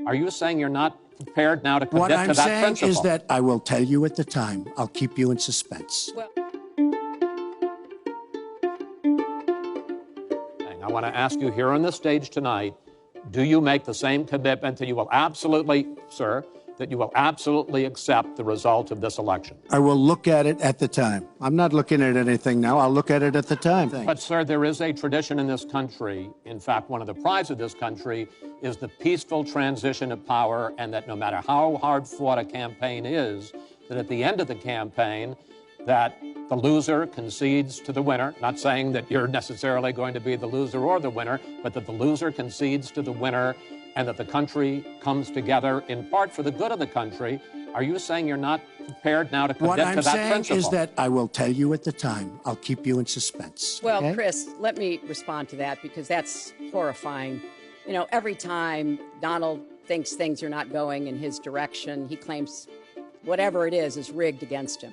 Are you saying you're not prepared now to What commit I'm to that saying principle? is that I will tell you at the time. I'll keep you in suspense. I want to ask you here on the stage tonight, do you make the same commitment that you will absolutely, sir, that you will absolutely accept the result of this election? I will look at it at the time. I'm not looking at anything now. I'll look at it at the time. But, sir, there is a tradition in this country. In fact, one of the prides of this country is the peaceful transition of power, and that no matter how hard fought a campaign is, that at the end of the campaign, that the loser concedes to the winner. Not saying that you're necessarily going to be the loser or the winner, but that the loser concedes to the winner and that the country comes together in part for the good of the country. Are you saying you're not prepared now to commit to that principle? What I'm saying is that I will tell you at the time. I'll keep you in suspense. Well, okay? Chris, let me respond to that because that's horrifying. You know, every time Donald thinks things are not going in his direction, he claims whatever it is rigged against him.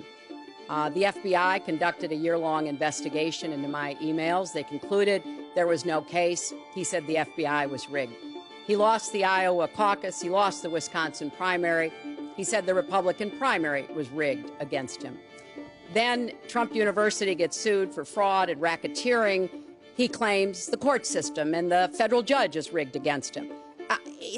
The FBI conducted a year-long investigation into my emails. They concluded there was no case. He said the FBI was rigged. He lost the Iowa caucus. He lost the Wisconsin primary. He said the Republican primary was rigged against him. Then Trump University gets sued for fraud and racketeering. He claims the court system and the federal judge is rigged against him.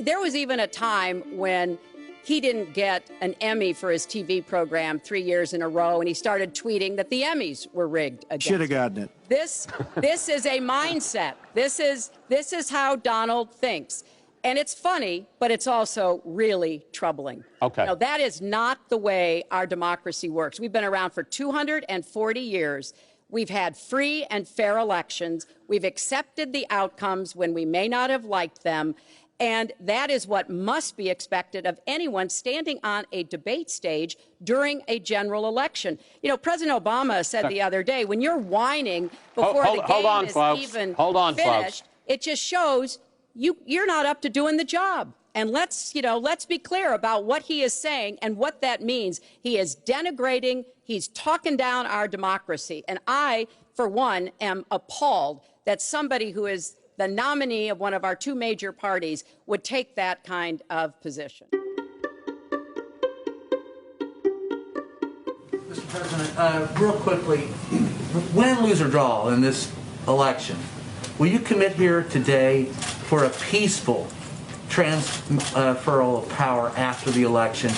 There was even a time when he didn't get an Emmy for his TV program 3 years in a row, and he started tweeting that the Emmys were rigged against him. Should have gotten it. This is a mindset. This is how Donald thinks. And it's funny, but it's also really troubling. Okay. You know, that is not the way our democracy works. We've been around for 240 years. We've had free and fair elections. We've accepted the outcomes when we may not have liked them. And that is what must be expected of anyone standing on a debate stage during a general election. You know, President Obama said the other day, when you're whining before the game is even finished, it just shows you're not up to doing the job. And let's be clear about what he is saying and what that means. He is denigrating, he's talking down our democracy. And I, for one, am appalled that somebody who is the nominee of one of our two major parties would take that kind of position. Mr. President, real quickly, win, lose, or draw in this election, will you commit here today for a peaceful transferal of power after the election?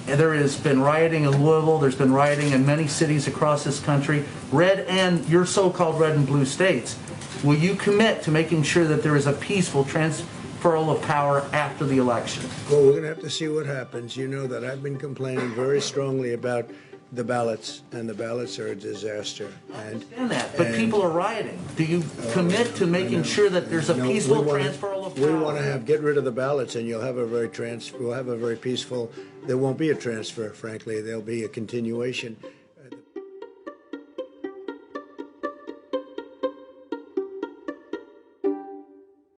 And there has been rioting in Louisville, there's been rioting in many cities across this country, red and your so-called red and blue states. Will you commit to making sure that there is a peaceful transferal of power after the election? Well, we're going to have to see what happens. You know that I've been complaining very strongly about the ballots, and the ballots are a disaster. I understand that, but people are rioting. Do you commit to making sure that there's a peaceful transferal of power? We want to get rid of the ballots, and we'll have a very peaceful. There won't be a transfer, frankly. There'll be a continuation.